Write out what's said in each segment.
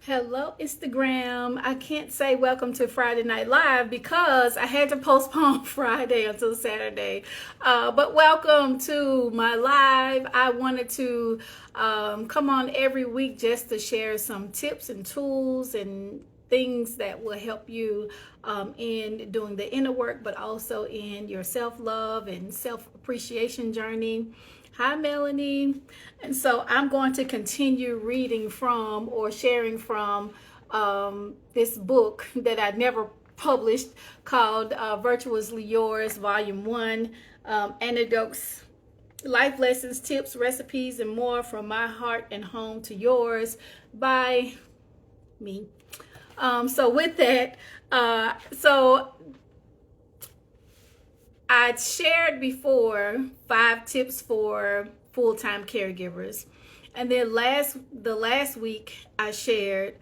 Hello, Instagram. I can't say welcome to Friday Night Live because I had to postpone Friday until Saturday. But welcome to my live. I wanted to come on every week just to share some tips and tools and things that will help you in doing the inner work, but also in your self love and self appreciation journey. Hi, Melanie. And so I'm going to continue reading from or sharing from this book that I never published called Virtuously Yours, Volume 1, Anecdotes, Life Lessons, Tips, Recipes, and More from My Heart and Home to Yours by me. So with that, so I'd shared before 5 tips for full-time caregivers, and then the last week I shared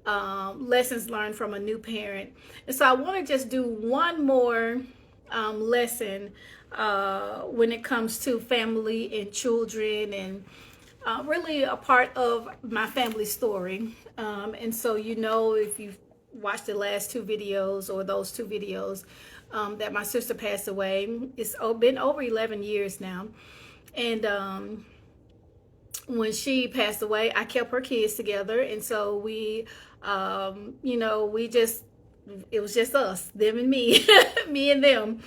lessons learned from a new parent. And so I want to just do one more lesson when it comes to family and children and really a part of my family story. And so, if you've watched the last 2 videos or those 2 videos, that my sister passed away. It's been over 11 years now. And when she passed away, I kept her kids together. And so it was just us, them and me, me and them.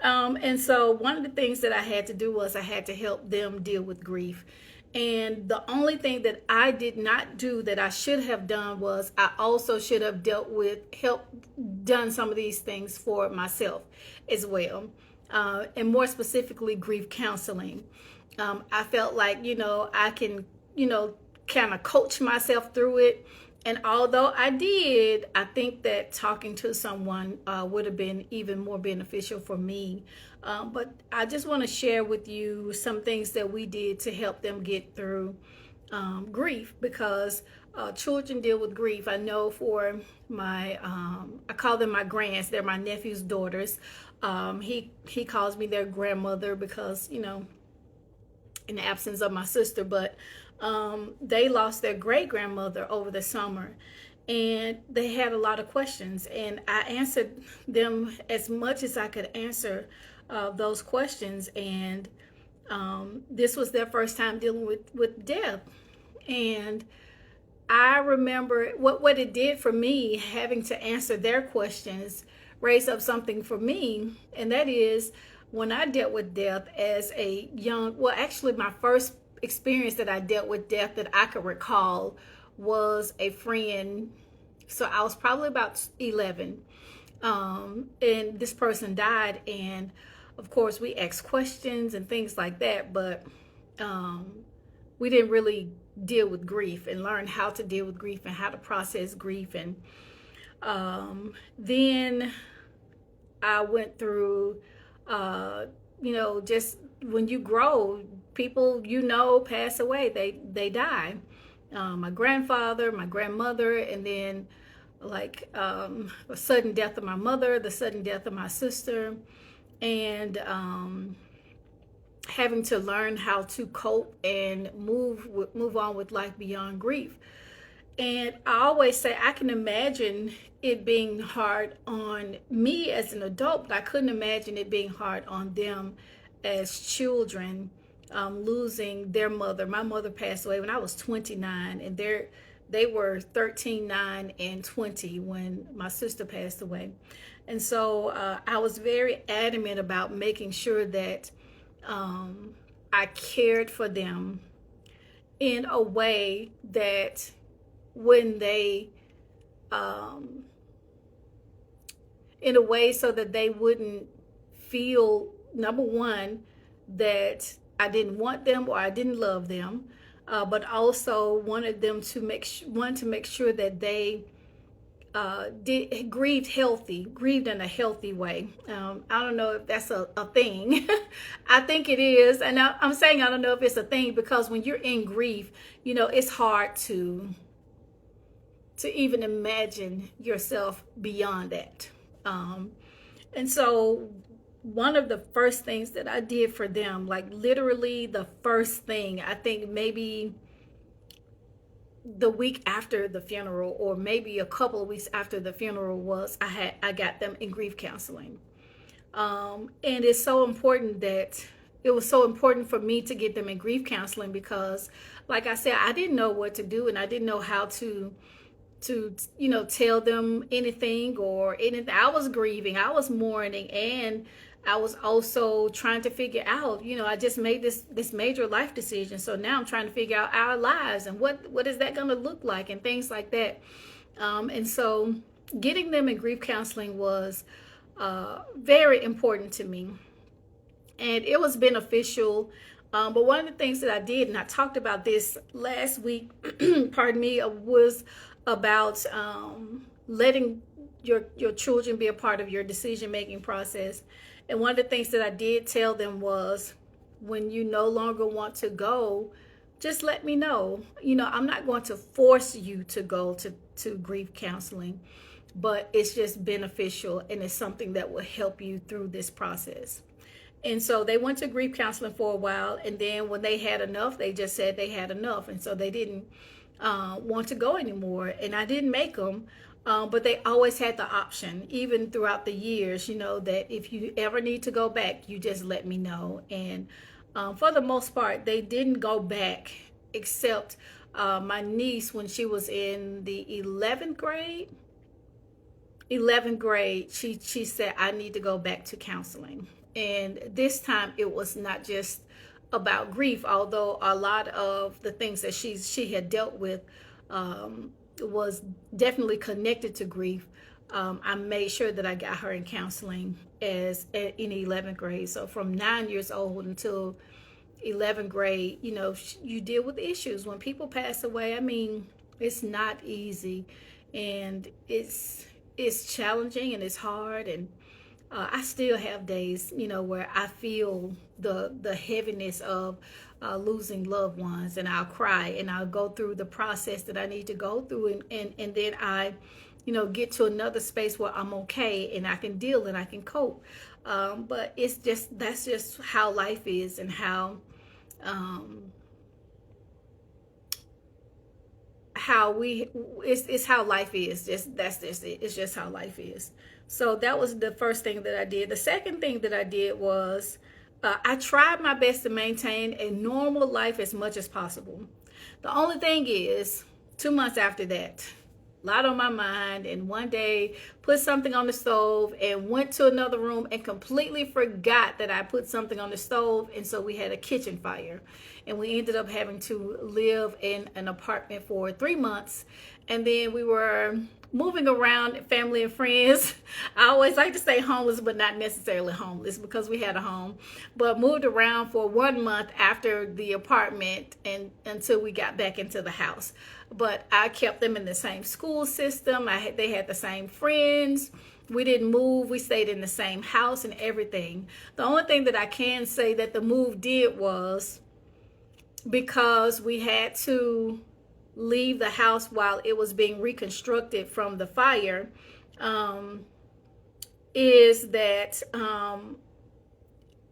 And so one of the things that I had to do was I had to help them deal with grief. And the only thing that I did not do that I should have done was I also should have done some of these things for myself as well. And more specifically, grief counseling. I felt like, I can, kind of coach myself through it. And although I did, I think that talking to someone would have been even more beneficial for me. But I just want to share with you some things that we did to help them get through grief, because children deal with grief. I know for I call them my grands. They're my nephew's daughters. He calls me their grandmother because, in the absence of my sister, but they lost their great grandmother over the summer, and they had a lot of questions, and I answered them as much as I could answer those questions. And this was their first time dealing with death. And I remember what it did for me, having to answer their questions raised up something for me, and that is when I dealt with death as a actually my first experience that I dealt with death that I could recall was a friend. So I was probably about 11, and this person died, and of course we asked questions and things like that, but we didn't really deal with grief and learn how to deal with grief and how to process grief. And then I went through just when you grow, people pass away, they die. My grandfather, my grandmother, and then the sudden death of my mother, the sudden death of my sister, and having to learn how to cope and move on with life beyond grief. And I always say I can imagine it being hard on me as an adult, but I couldn't imagine it being hard on them as children, losing their mother. My mother passed away when I was 29, and they were 13, 9, and 20 when my sister passed away. And so I was very adamant about making sure that I cared for them in a way that when they in a way so that they wouldn't feel, number one, that I didn't want them or I didn't love them, but also wanted to make sure that they grieved in a healthy way. I don't know if that's a thing. I think it is, and I'm saying I don't know if it's a thing because when you're in grief, it's hard to even imagine yourself beyond that. And so one of the first things that I did for them, like literally the first thing, I think maybe the week after the funeral, or maybe a couple of weeks after the funeral was, I got them in grief counseling. And it's so important that it was so important for me to get them in grief counseling because, like I said, I didn't know what to do, and I didn't know how to tell them anything or anything. I was grieving, I was mourning, and I was also trying to figure out, I just made this major life decision, so now I'm trying to figure out our lives and what is that going to look like and things like that. And so getting them in grief counseling was very important to me, and it was beneficial. But one of the things that I did, and I talked about this last week, pardon me, was about letting your children be a part of your decision making process. And one of the things that I did tell them was, when you no longer want to go, just let me know. I'm not going to force you to go to grief counseling, but it's just beneficial, and it's something that will help you through this process. And so they went to grief counseling for a while, and then when they had enough, they just said they had enough, and so they didn't want to go anymore. And I didn't make them, but they always had the option, even throughout the years, that if you ever need to go back, you just let me know. And for the most part, they didn't go back, except my niece, when she was in the 11th grade, she said, I need to go back to counseling. And this time it was not just about grief, although a lot of the things that she had dealt with was definitely connected to grief. I made sure that I got her in counseling in 11th grade. So from 9 years old until 11th grade, you deal with issues when people pass away. I mean, it's not easy, and it's challenging, and it's hard, and I still have days, where I feel the heaviness of losing loved ones, and I'll cry, and I'll go through the process that I need to go through, and then I, get to another space where I'm okay, and I can deal, and I can cope. But that's just how life is, and it's how life is. That's just it. It's just how life is. So that was the first thing that I did. The second thing that I did was I tried my best to maintain a normal life as much as possible. The only thing is, 2 months after that, a lot on my mind, and one day put something on the stove and went to another room and completely forgot that I put something on the stove, and so we had a kitchen fire, and we ended up having to live in an apartment for 3 months. And then we were moving around, family and friends. I always like to say homeless, but not necessarily homeless, because we had a home, but moved around for 1 month after the apartment and until we got back into the house. But I kept them in the same school system. They had the same friends. We didn't move. We stayed in the same house and everything. The only thing that I can say that the move did was, because we had to leave the house while it was being reconstructed from the fire, is that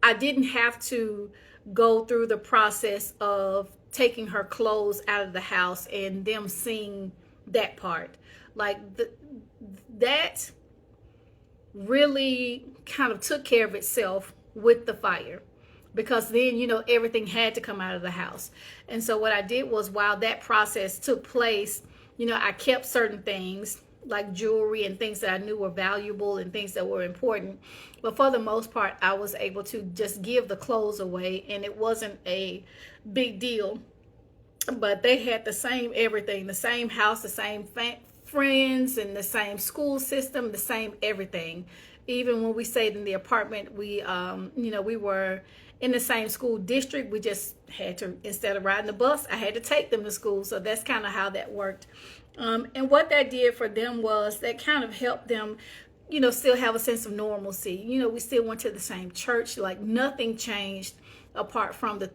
I didn't have to go through the process of taking her clothes out of the house and them seeing that part. Like that really kind of took care of itself with the fire, because then, everything had to come out of the house. And so what I did was, while that process took place, I kept certain things like jewelry and things that I knew were valuable and things that were important. But for the most part, I was able to just give the clothes away, and it wasn't a big deal. But they had the same everything, the same house, the same friends, and the same school system, the same everything. Even when we stayed in the apartment, we were in the same school district. We just had to, instead of riding the bus, I had to take them to school. So that's kind of how that worked. And what that did for them was that kind of helped them, still have a sense of normalcy. We still went to the same church. Like nothing changed apart from the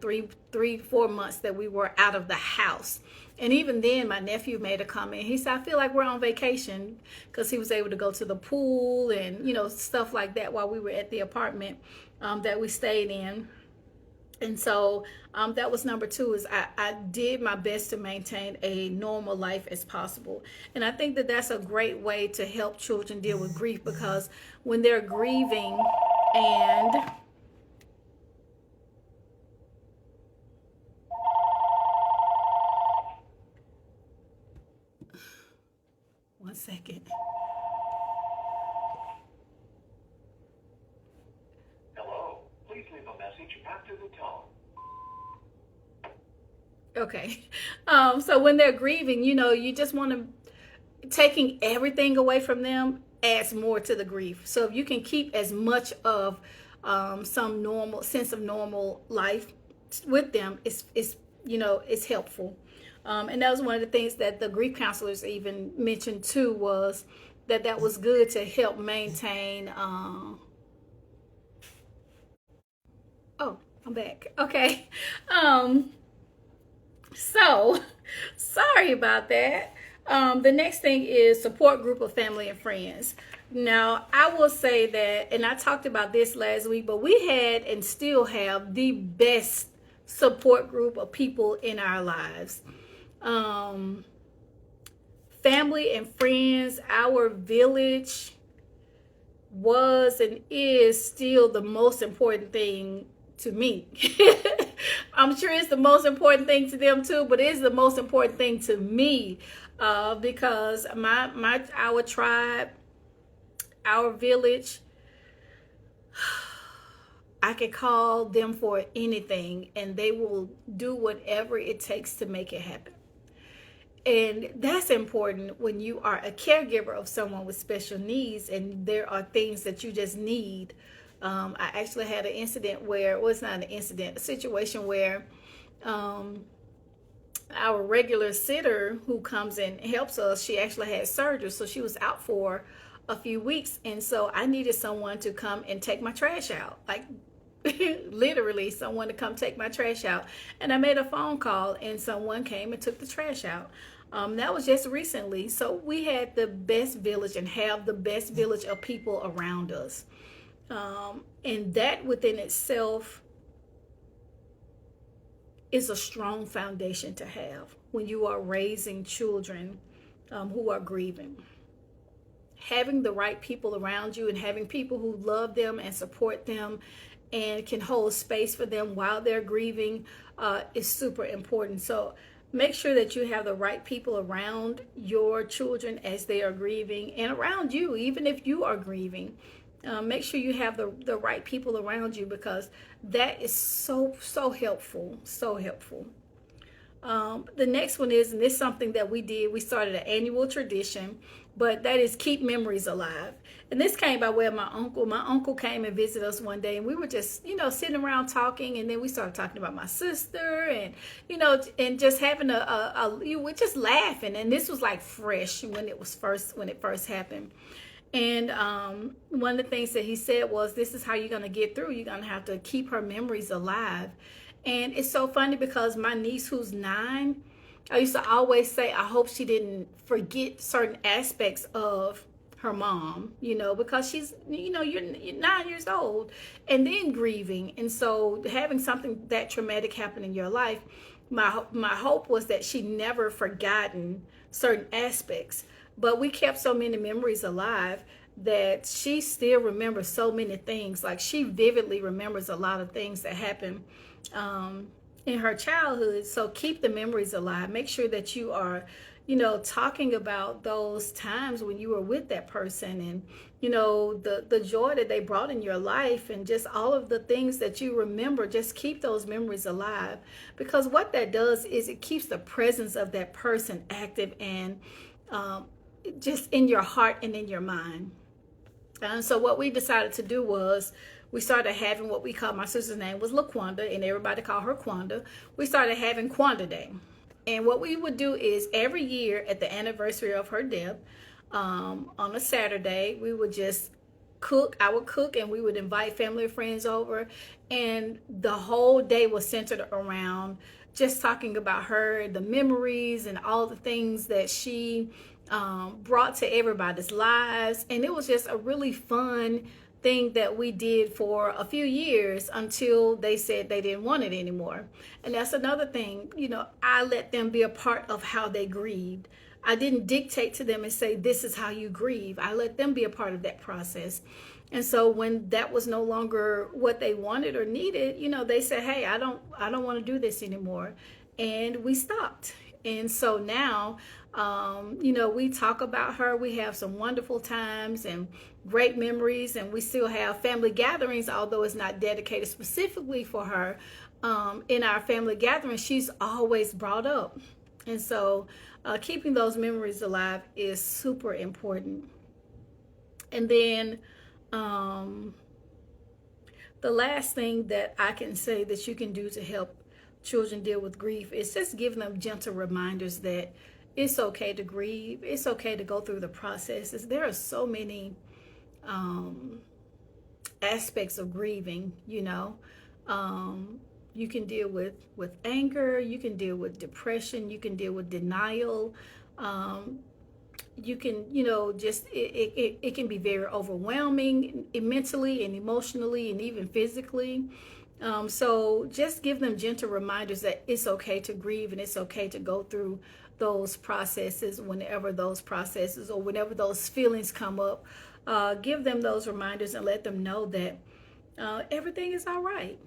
4 months that we were out of the house. And even then, my nephew made a comment. He said, I feel like we're on vacation, because he was able to go to the pool and, stuff like that while we were at the apartment that we stayed in. And so that was number two, is I did my best to maintain a normal life as possible. And I think that that's a great way to help children deal with grief, because when they're grieving, and one second. Hello, please leave a message after the tone. Okay. So when they're grieving, you just want to, taking everything away from them adds more to the grief. So if you can keep as much of some normal sense of normal life with them, it's helpful. And that was one of the things that the grief counselors even mentioned too, was that was good to help maintain. Oh, I'm back. Okay. So sorry about that. The next thing is support group of family and friends. Now, I will say that, and I talked about this last week, but we had and still have the best support group of people in our lives. Family and friends, our village was and is still the most important thing to me. I'm sure it's the most important thing to them too, but it is the most important thing to me, because our tribe, our village, I can call them for anything and they will do whatever it takes to make it happen. And that's important when you are a caregiver of someone with special needs and there are things that you just need. I actually had an incident where, well, it's not an incident, a situation where our regular sitter who comes and helps us, she actually had surgery. So she was out for a few weeks. And so I needed someone to come and take my trash out. Like, literally someone to come take my trash out. And I made a phone call and someone came and took the trash out. That was just recently. So we had the best village and have the best village of people around us. And that within itself is a strong foundation to have when you are raising children who are grieving. Having the right people around you and having people who love them and support them and can hold space for them while they're grieving is super important. So make sure that you have the right people around your children as they are grieving, and around you, even if you are grieving. Make sure you have the right people around you, because that is so helpful, so helpful. The next one is, and this is something that we did, we started an annual tradition, but that is keep memories alive. And this came by way of my uncle. My uncle came and visited us one day, and we were just, sitting around talking, and then we started talking about my sister, and, and just having we're just laughing. And this was like fresh when it first happened. And one of the things that he said was, this is how you're going to get through. You're going to have to keep her memories alive. And it's so funny because my niece, who's 9, I used to always say, I hope she didn't forget certain aspects of her mom, because she's, you're 9 years old and then grieving. And so having something that traumatic happen in your life, my hope was that she never forgotten certain aspects. But we kept so many memories alive that she still remembers so many things. Like, she vividly remembers a lot of things that happened in her childhood. So keep the memories alive. Make sure that you are, talking about those times when you were with that person, and, the joy that they brought in your life, and just all of the things that you remember. Just keep those memories alive, because what that does is it keeps the presence of that person active and just in your heart and in your mind. And so what we decided to do was, we started having what we call, my sister's name was LaQuanda, and everybody called her Quanda. We started having Quanda Day. And what we would do is, every year at the anniversary of her death, on a Saturday, we would just cook. I would cook, and we would invite family and friends over. And the whole day was centered around just talking about her, the memories, and all the things that she brought to everybody's lives. And it was just a really fun thing that we did for a few years until they said they didn't want it anymore. And that's another thing, I let them be a part of how they grieved. I didn't dictate to them and say, this is how you grieve. I let them be a part of that process. And so when that was no longer what they wanted or needed, they said, hey, I don't want to do this anymore. And we stopped. And so now, we talk about her. We have some wonderful times and great memories, and we still have family gatherings, although it's not dedicated specifically for her. In our family gatherings, she's always brought up. And so keeping those memories alive is super important. And then the last thing that I can say that you can do to help children deal with grief is just giving them gentle reminders that it's okay to grieve. It's okay to go through the processes. There are so many aspects of grieving, you can deal with anger, you can deal with depression, you can deal with denial. You can, just it can be very overwhelming mentally and emotionally and even physically. So just give them gentle reminders that it's okay to grieve and it's okay to go through those processes whenever those processes or whenever those feelings come up. Give them those reminders and let them know that everything is all right,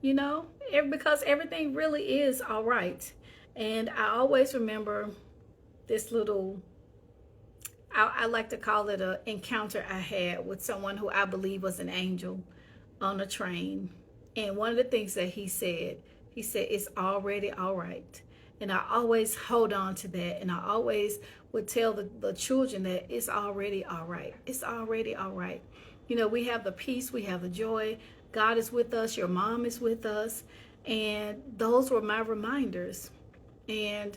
because everything really is all right. And I always remember this little, I like to call it an encounter I had with someone who I believe was an angel on a train. And one of the things that he said, it's already all right. And I always hold on to that. And I always would tell the children that it's already all right. It's already all right. We have the peace, we have the joy. God is with us. Your mom is with us. And those were my reminders. And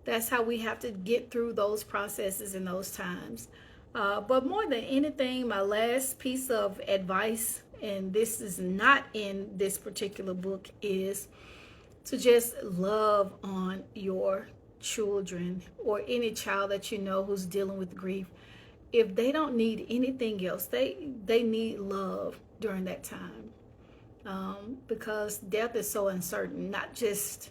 that's how we have to get through those processes in those times. But more than anything, my last piece of advice, and this is not in this particular book, is to just love on your children or any child that who's dealing with grief. If they don't need anything else, they need love during that time, because death is so uncertain, not just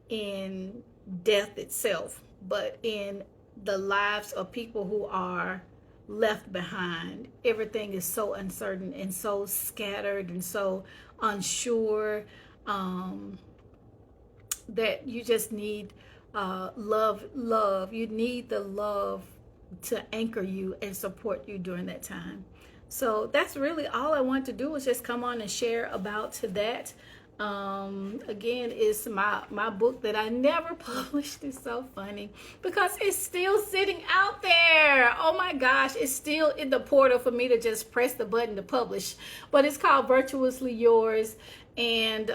in death itself, but in the lives of people who are left behind. Everything is so uncertain and so scattered and so unsure, that you just need love. You need the love to anchor you and support you during that time. So that's really all I want to do, is just come on and share about that. Again, it's my book that I never published. It's so funny because it's still sitting out there. Oh my gosh, it's still in the portal for me to just press the button to publish. But it's called Virtuously Yours. And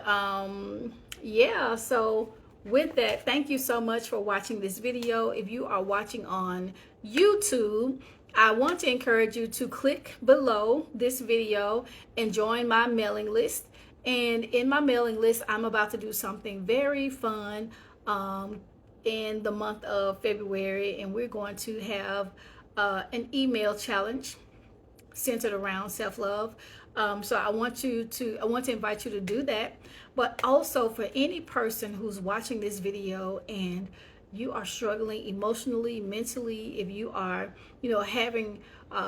yeah, so with that, thank you so much for watching this video. If you are watching on YouTube, I want to encourage you to click below this video and join my mailing list. And in my mailing list, I'm about to do something very fun in the month of February, and we're going to have an email challenge centered around self-love. So I want to invite you to do that. But also, for any person who's watching this video and you are struggling emotionally, mentally, if you are, having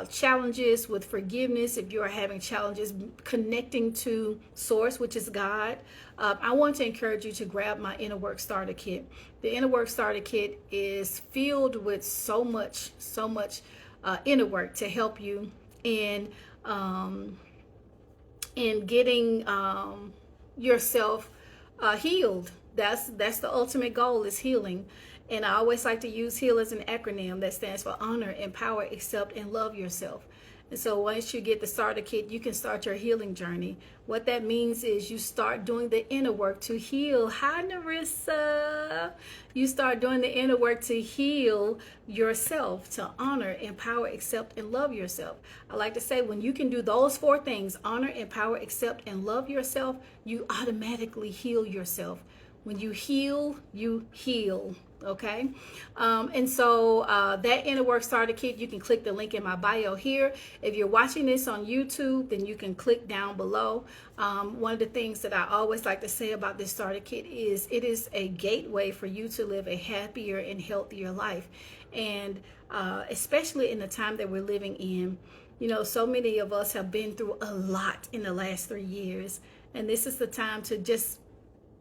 challenges with forgiveness, if you are having challenges connecting to Source, which is God, I want to encourage you to grab my Inner Work Starter Kit. The Inner Work Starter Kit is filled with so much inner work to help you in getting yourself healed. That's the ultimate goal, is healing. And I always like to use HEAL as an acronym that stands for honor, empower, accept, and love yourself. And so once you get the starter kit, you can start your healing journey. What that means is you start doing the inner work to heal. Hi, Narissa. You start doing the inner work to heal yourself, to honor, empower, accept, and love yourself. I like to say, when you can do those 4 things, honor, empower, accept, and love yourself, you automatically heal yourself. When you heal, you heal. Okay. And so that Inner Work Starter Kit, you can click the link in my bio here. If you're watching this on YouTube, then you can click down below. One of the things that I always like to say about this starter kit is it is a gateway for you to live a happier and healthier life. And especially in the time that we're living in, you know, so many of us have been through a lot in the last 3 years. And this is the time to just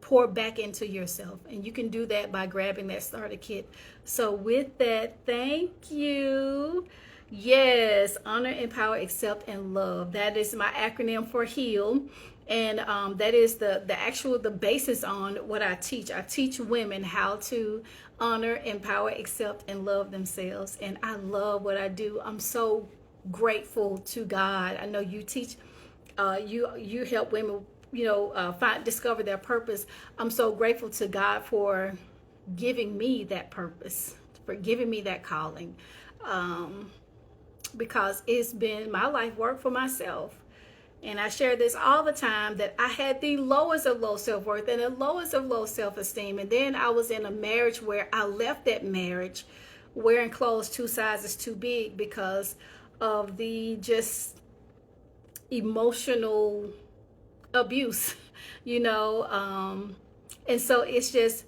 pour back into yourself, and you can do that by grabbing that starter kit. So with that, thank you. Yes, honor, empower, accept, and love. That is my acronym for HEAL, and that is the basis on what I teach. I teach women how to honor, empower, accept, and love themselves, and I love what I do. I'm so grateful to God. I know you teach, you help women, you know, discover their purpose. I'm so grateful to God for giving me that purpose, for giving me that calling, because it's been my life work for myself. And I share this all the time, that I had the lowest of low self-worth and the lowest of low self-esteem. And then I was in a marriage where I left that marriage wearing clothes 2 sizes too big because of the just emotional abuse, you know. And so it's just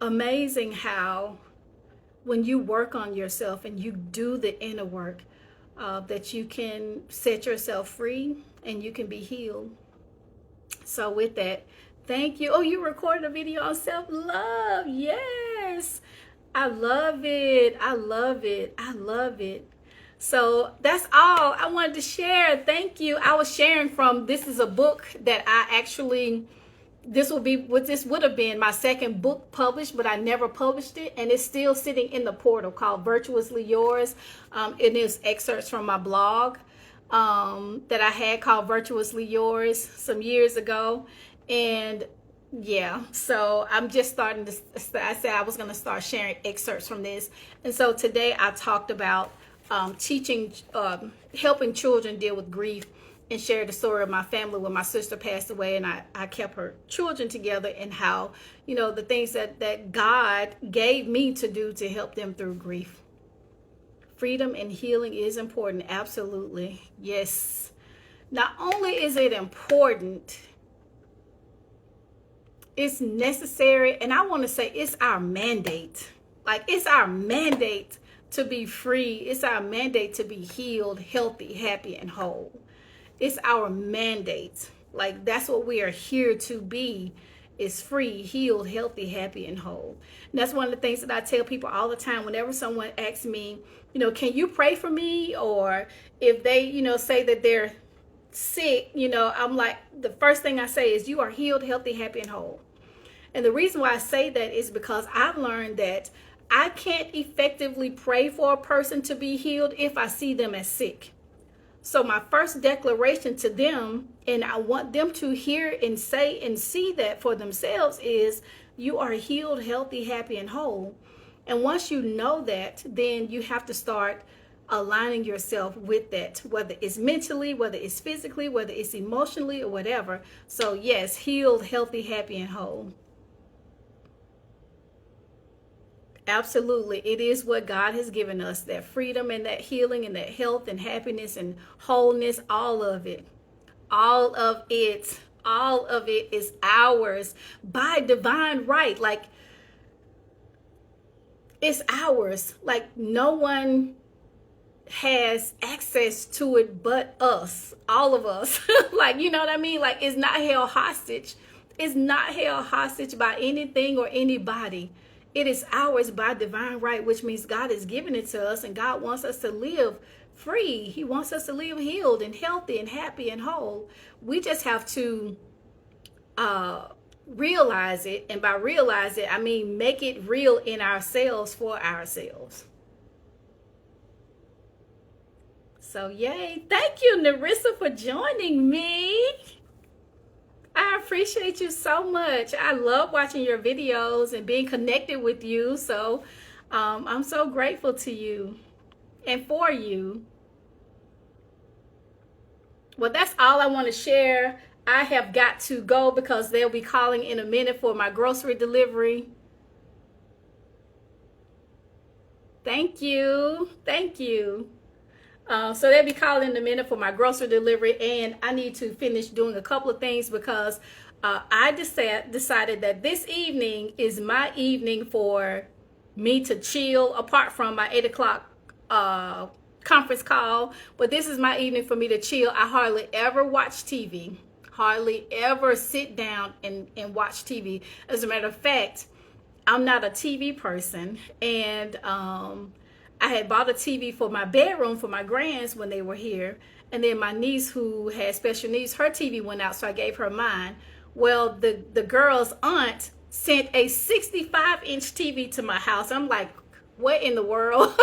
amazing how when you work on yourself and you do the inner work, that you can set yourself free and you can be healed. So with that, thank you. Oh, you recorded a video on self-love. Yes, I love it. I love it. I love it. So that's all I wanted to share. Thank you. I was sharing from, this is a book that I actually, this would have been my second book published, but I never published it. And it's still sitting in the portal called Virtuously Yours. It is excerpts from my blog that I had called Virtuously Yours some years ago. And yeah, so I'm just starting to, I said I was going to start sharing excerpts from this. And so today I talked about helping children deal with grief, and shared the story of my family when my sister passed away, and I kept her children together, and how, you know, the things that God gave me to do to help them through grief. Freedom and healing is important. Absolutely. Yes. Not only is it important, it's necessary, and I want to say it's our mandate. Like, it's our mandate to be free. It's our mandate to be healed, healthy, happy, and whole. It's our mandate. Like, that's what we are here to be, is free, healed, healthy, happy, and whole. And that's one of the things that I tell people all the time whenever someone asks me, you know, can you pray for me? Or if they, you know, say that they're sick, you know, I'm like, the first thing I say is, you are healed, healthy, happy, and whole. And the reason why I say that is because I've learned that I can't effectively pray for a person to be healed if I see them as sick. So my first declaration to them, and I want them to hear and say and see that for themselves, is, you are healed, healthy, happy, and whole. And once you know that, then you have to start aligning yourself with that, whether it's mentally, whether it's physically, whether it's emotionally, or whatever. So yes, healed, healthy, happy, and whole. Absolutely. It is what God has given us, that freedom and that healing and that health and happiness and wholeness, all of it. All of it. All of it is ours by divine right. Like, it's ours. Like, no one has access to it but us. All of us. Like, you know what I mean? Like, it's not held hostage. It's not held hostage by anything or anybody. It is ours by divine right, which means God has given it to us, and God wants us to live free. He wants us to live healed and healthy and happy and whole. We just have to realize it. And by realize it, I mean make it real in ourselves for ourselves. So yay. Thank you, Narissa, for joining me. I appreciate you so much. I love watching your videos and being connected with you. So I'm so grateful to you and for you. Well, that's all I want to share. I have got to go because they'll be calling in a minute for my grocery delivery. Thank you. Thank you. So they'll be calling in a minute for my grocery delivery, and I need to finish doing a couple of things because I decided that this evening is my evening for me to chill. Apart from my 8 o'clock conference call, but this is my evening for me to chill. I hardly ever watch TV. Hardly ever sit down and watch TV. As a matter of fact, I'm not a TV person, and I had bought a TV for my bedroom for my grands when they were here, and then my niece who had special needs, her TV went out, so I gave her mine. Well, the girl's aunt sent a 65-inch TV to my house. I'm like, what in the world?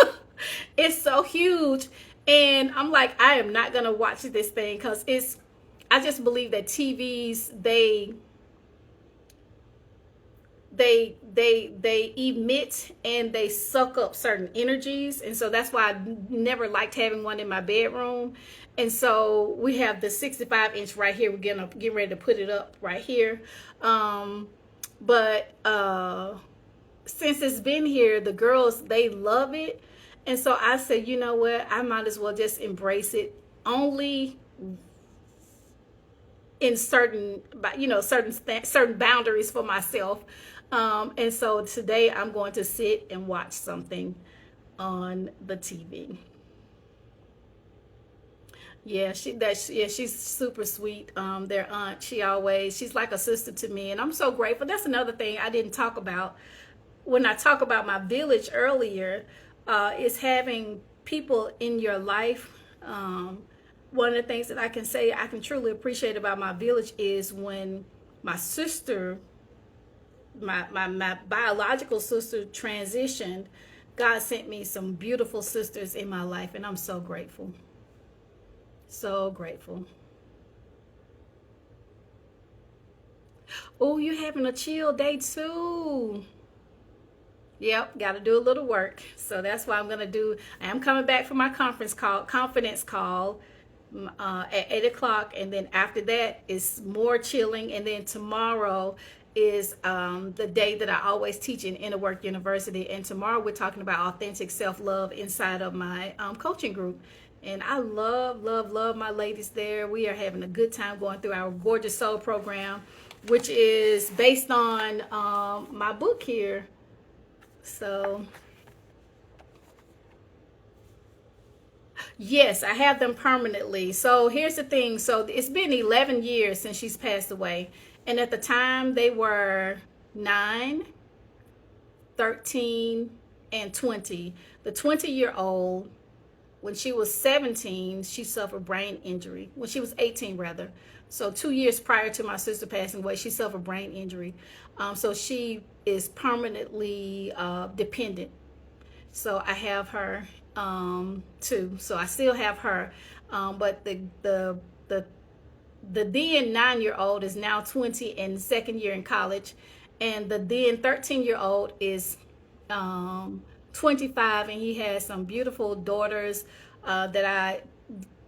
It's so huge, and I'm like, I am not gonna watch this thing because it's. I just believe that TVs they emit and they suck up certain energies, and so that's why I never liked having one in my bedroom. And so we have the 65-inch right here. We're gonna get ready to put it up right here. But since it's been here, the girls, they love it, and so I said, you know what, I might as well just embrace it, only in certain, certain boundaries for myself. And so today I'm going to sit and watch something on the TV. Yeah, she's super sweet. Their aunt, she's like a sister to me, and I'm so grateful. That's another thing I didn't talk about when I talk about my village earlier, is having people in your life. One of the things that I can say I can truly appreciate about my village is when my sister, my biological sister, transitioned. God sent me some beautiful sisters in my life, and I'm so grateful. So grateful. Oh, you're having a chill day too. Yep, got to do a little work. So that's why I am coming back for my confidence call at 8 o'clock. And then after that is more chilling. And then tomorrow is the day that I always teach in Inner Work University. And tomorrow we're talking about authentic self-love inside of my coaching group. And I love, love, love my ladies there. We are having a good time going through our Gorgeous Soul program, which is based on my book here. So, yes, I have them permanently. So, here's the thing. So, it's been 11 years since she's passed away. And at the time, they were 9, 13, and 20. The 20-year-old, when she was 17, she suffered brain injury. When she was 18, rather. So 2 years prior to my sister passing away, she suffered brain injury. So she is permanently dependent. So I have her too. So I still have her. But the then 9-year-old is now 20 and second year in college. And the then 13-year-old is 25, and he has some beautiful daughters that I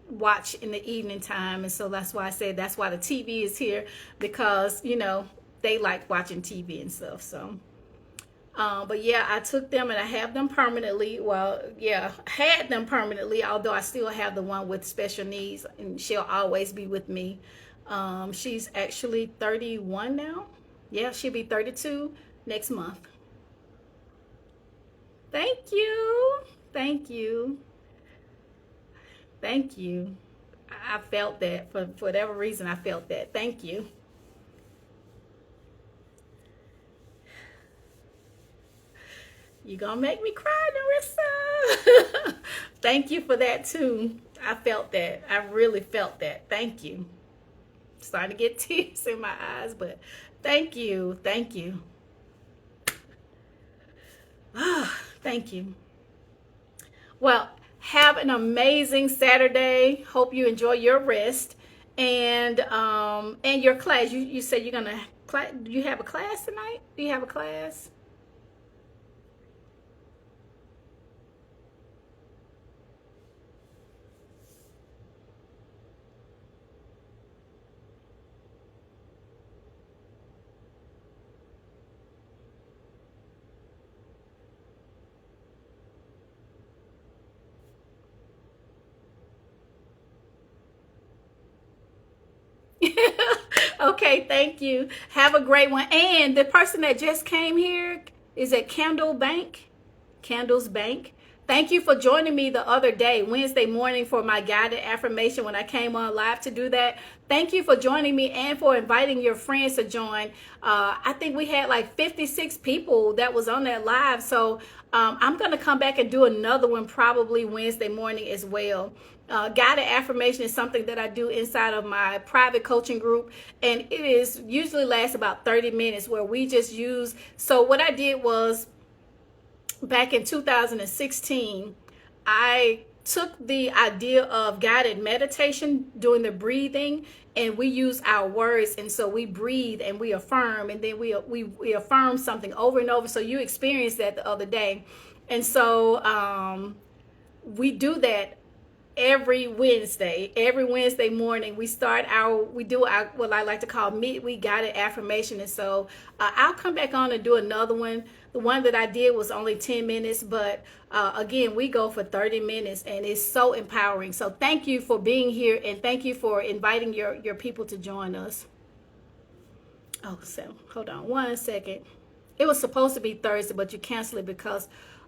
watch in the evening time. And so that's why I said that's why the TV is here, because they like watching TV and stuff. So but yeah, I took them and I have them permanently. Well, yeah, had them permanently, although I still have the one with special needs, and she'll always be with me. She's actually 31 now. Yeah, she'll be 32 next month. Thank you. Thank you. Thank you. I felt that. For whatever reason, I felt that. Thank you. You gonna make me cry, Narissa. Thank you for that too. I felt that. I really felt that. Thank you. Starting to get tears in my eyes, but thank you. Thank you. Ah, thank you. Well, have an amazing Saturday. Hope you enjoy your rest and your class. You said you're gonna do you have a class tonight? Do you have a class? Okay, thank you. Have a great one. And the person that just came here is at Candles Bank. Thank you for joining me the other day, Wednesday morning, for my guided affirmation when I came on live to do that. Thank you for joining me and for inviting your friends to join. I think we had like 56 people that was on that live. So I'm going to come back and do another one probably Wednesday morning as well. Guided affirmation is something that I do inside of my private coaching group, and it is usually lasts about 30 minutes where we just use. So what I did was, back in 2016, I took the idea of guided meditation, doing the breathing, and we use our words. And so we breathe and we affirm, and then we affirm something over and over. So you experienced that the other day. And so we do that every Wednesday morning. We do our what I like to call midweek guided affirmation. And so I'll come back on and do another one. The one that I did was only 10 minutes, but again, we go for 30 minutes, and it's so empowering. So thank you for being here, and thank you for inviting your people to join us. Oh, so hold on one second. It was supposed to be Thursday, but you canceled it because,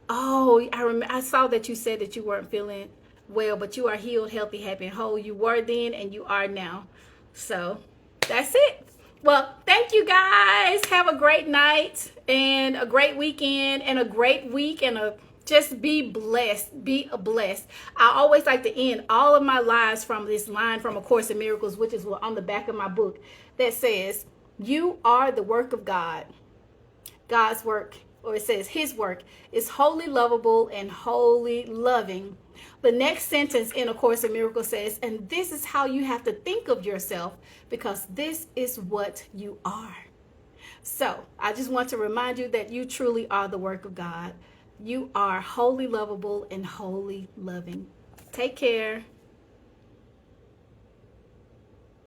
I saw that you said that you weren't feeling well, but you are healed, healthy, happy, and whole. You were then, and you are now. So that's it. Well, thank you guys. Have a great night and a great weekend and a great week, and just be blessed. Be blessed. I always like to end all of my lives from this line from A Course in Miracles, which is on the back of my book, that says, "You are the work of God." God's work, or it says His work, is wholly lovable and wholly loving. The next sentence in A Course in Miracles says, "And this is how you have to think of yourself, because this is what you are." So I just want to remind you that you truly are the work of God. You are wholly lovable and wholly loving. Take care.